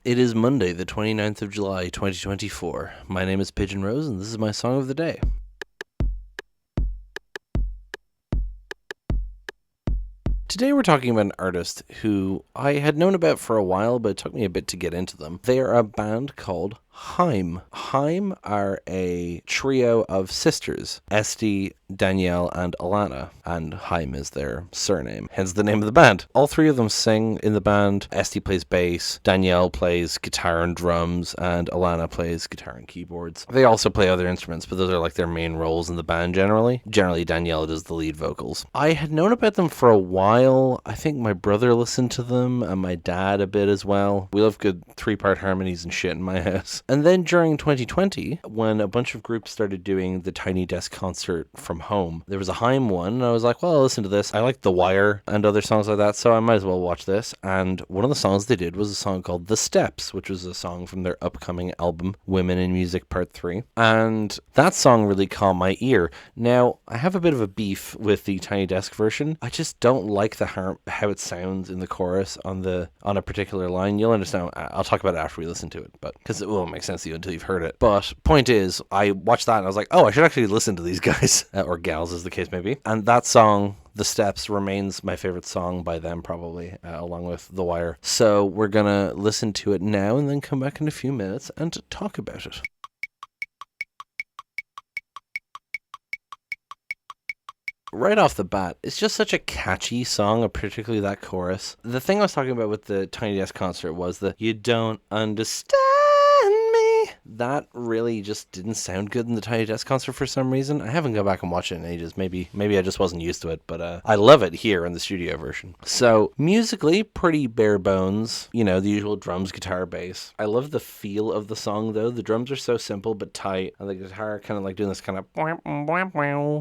It is Monday, the 29th of July, 2024. My name is Pigeon and this is my song of the day. Today we're talking about an artist who I had known about for a while, but it took me a bit to get into them. They are a band called Haim. Haim are a trio of sisters, Esti, Danielle, and Alana, and Haim is their surname, hence the name of the band. All three of them sing in the band. Esti plays bass, Danielle plays guitar and drums, and Alana plays guitar and keyboards. They also play other instruments, but those are like their main roles in the band generally. Generally, Danielle does the lead vocals. I had known about them for a while. I think my brother listened to them, and my dad a bit as well. We love good 3-part harmonies and shit in my house. And then during 2020, when a bunch of groups started doing the Tiny Desk concert from home, there was a Haim one, and I was like, well, I'll listen to this. I like The Wire and other songs like that, so I might as well watch this. And one of the songs they did was a song called The Steps, which was a song from their upcoming album, Women in Music Part 3. And that song really caught my ear. Now, I have a bit of a beef with the Tiny Desk version. I just don't like how it sounds in the chorus on a particular line. You'll understand. I'll talk about it after we listen to it, but because it won't make sense to you until you've heard it. But point is, I watched that and I was like, oh, I should actually listen to these guys, or gals as the case may be. And that song, The Steps, remains my favorite song by them probably, along with The Wire. So we're gonna listen to it now and then come back in a few minutes and talk about it. Right off the bat, it's just such a catchy song, particularly that chorus. The thing I was talking about with the Tiny Desk concert was the "you don't understand me." That really just didn't sound good in the Tiny Desk concert for some reason. I haven't gone back and watched it in ages. Maybe I just wasn't used to it, but I love it here in the studio version. So musically, pretty bare bones. You know, the usual drums, guitar, bass. I love the feel of the song though. The drums are so simple but tight, and the guitar kind of like doing this kind of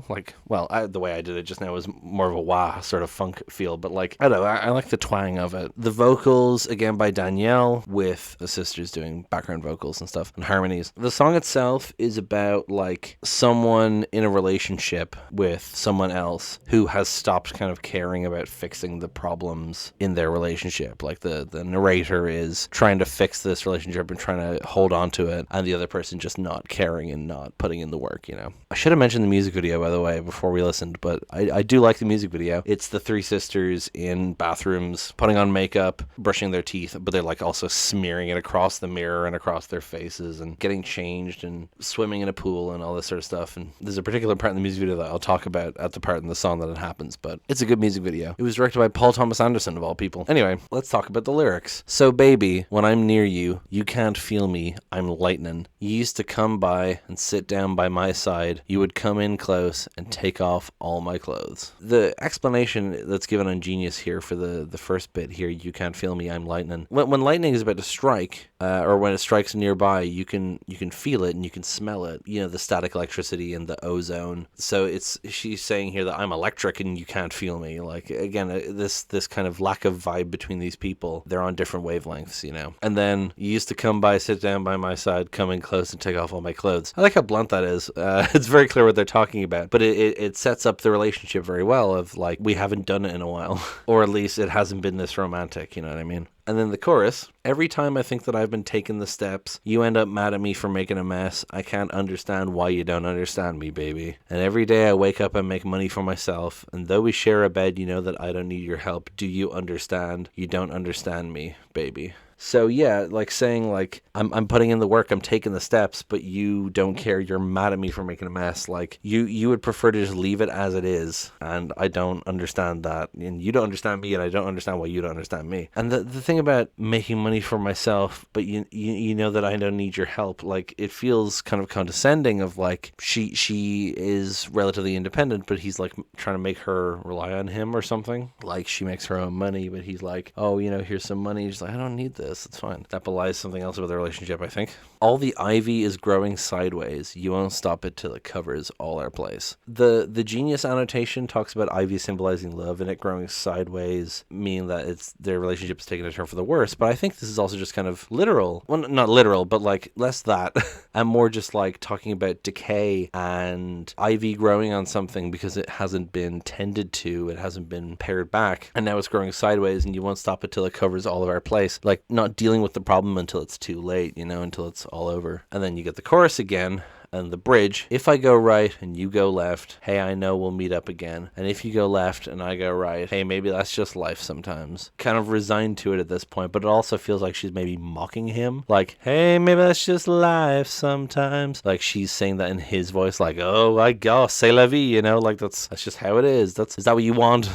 like, well, the way I did it just now was more of a wah sort of funk feel, but like, I don't know, I like the twang of it. The vocals, again, by Danielle, with the sisters doing background vocals and stuff, and harmonies. The song itself is about like someone in a relationship with someone else who has stopped kind of caring about fixing the problems in their relationship. Like the narrator is trying to fix this relationship and trying to hold on to it, and the other person just not caring and not putting in the work, you know. I should have mentioned the music video, by the way, before we listened, but I do like the music video. It's the three sisters in bathrooms putting on makeup, brushing their teeth, but they're like also smearing it across the mirror and across their faces and getting changed and swimming in a pool and all this sort of stuff. And there's a particular part in the music video that I'll talk about at the part in the song that it happens, but it's a good music video. It was directed by Paul Thomas Anderson, of all people. Anyway, let's talk about the lyrics. So baby, when I'm near you, you can't feel me, I'm lightning. You used to come by and sit down by my side. You would come in close and take off all my clothes. The explanation that's given on Genius here for the first bit here, you can't feel me, I'm lightning. When lightning is about to strike, or when it strikes nearby, you can feel it and you can smell it. You know, the static electricity and the ozone. So she's saying here that I'm electric and you can't feel me. Like, again, this kind of lack of vibe between these people. They're on different wavelengths, you know. And then you used to come by, sit down by my side, come in close and take off all my clothes. I like how blunt that is. It's very clear what they're talking about, but it sets up the relationship very well of like, we haven't done it in a while, or at least it hasn't been this romantic, you know what I mean? And then the chorus, every time I think that I've been taking the steps, you end up mad at me for making a mess. I can't understand why you don't understand me, baby. And every day I wake up and make money for myself. And though we share a bed, you know that I don't need your help. Do you understand? You don't understand me, baby. So yeah, like saying like, I'm putting in the work, I'm taking the steps, but you don't care, you're mad at me for making a mess. Like you would prefer to just leave it as it is, and I don't understand that, and you don't understand me, and I don't understand why you don't understand me. And the thing about making money for myself, but you know that I don't need your help, like it feels kind of condescending of like she is relatively independent, but he's like trying to make her rely on him or something. Like she makes her own money, but he's like, oh, you know, here's some money. She's like, I don't need this. It's fine. That belies something else about the relationship, I think. All the ivy is growing sideways. You won't stop it till it covers all our place. The Genius annotation talks about ivy symbolizing love and it growing sideways, meaning that their relationship is taking a turn for the worse. But I think this is also just kind of literal. Well, not literal, but like less that, and more just like talking about decay and ivy growing on something because it hasn't been tended to, it hasn't been pared back, and now it's growing sideways, and you won't stop it till it covers all of our place. Like not dealing with the problem until it's too late, until it's all over. And then you get the chorus again. And the bridge, if I go right and you go left, hey, I know we'll meet up again. And if you go left and I go right, hey, maybe that's just life sometimes. Kind of resigned to it at this point, but it also feels like she's maybe mocking him. Like, hey, maybe that's just life sometimes. Like she's saying that in his voice, like, oh, I guess, c'est la vie, like that's just how it is. Is that what you want?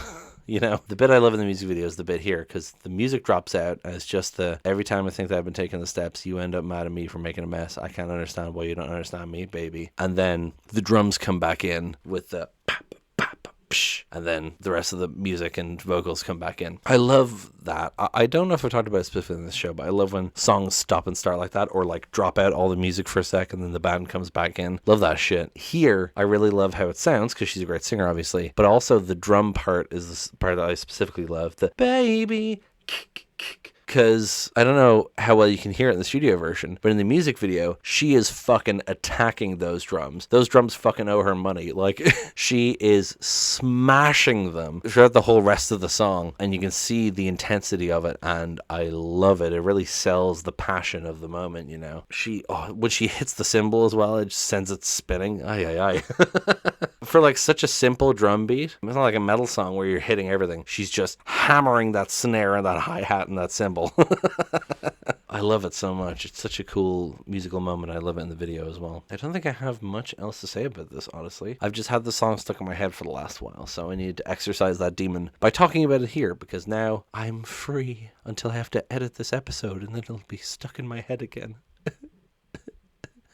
The bit I love in the music video is the bit here, because the music drops out and it's just every time I think that I've been taking the steps, you end up mad at me for making a mess. I can't understand why you don't understand me, baby. And then the drums come back in with the and then the rest of the music and vocals come back in. I love that. I don't know if I've talked about it specifically in this show, but I love when songs stop and start like that, or like drop out all the music for a sec and then the band comes back in. Love that shit. Here, I really love how it sounds because she's a great singer, obviously, but also the drum part is the part that I specifically love. The baby, because I don't know how well you can hear it in the studio version, but in the music video, she is fucking attacking those drums. Those drums fucking owe her money. Like, she is smashing them throughout the whole rest of the song, and you can see the intensity of it, and I love it. It really sells the passion of the moment, when she hits the cymbal as well, it just sends it spinning. Ay. For like such a simple drum beat, it's not like a metal song where you're hitting everything. She's just hammering that snare and that hi-hat and that cymbal. I love it so much. It's such a cool musical moment. I love it in the video as well. I don't think I have much else to say about this, honestly. I've just had the song stuck in my head for the last while, so I need to exercise that demon by talking about it here, because now I'm free until I have to edit this episode, and then it'll be stuck in my head again.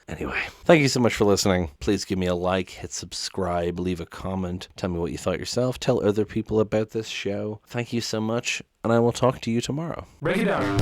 Anyway, thank you so much for listening. Please give me a like, hit subscribe, leave a comment, tell me what you thought yourself, tell other people about this show. Thank you so much, and I will talk to you tomorrow. Break it down.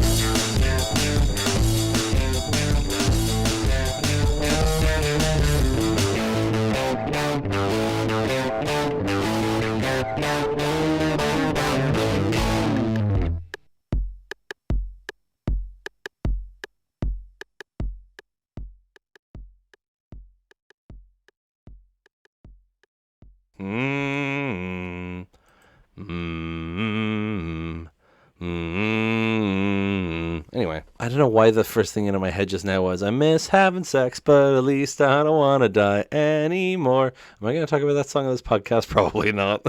Anyway, I don't know why the first thing into my head just now was, I miss having sex, but at least I don't want to die anymore. Am I going to talk about that song on this podcast? Probably not.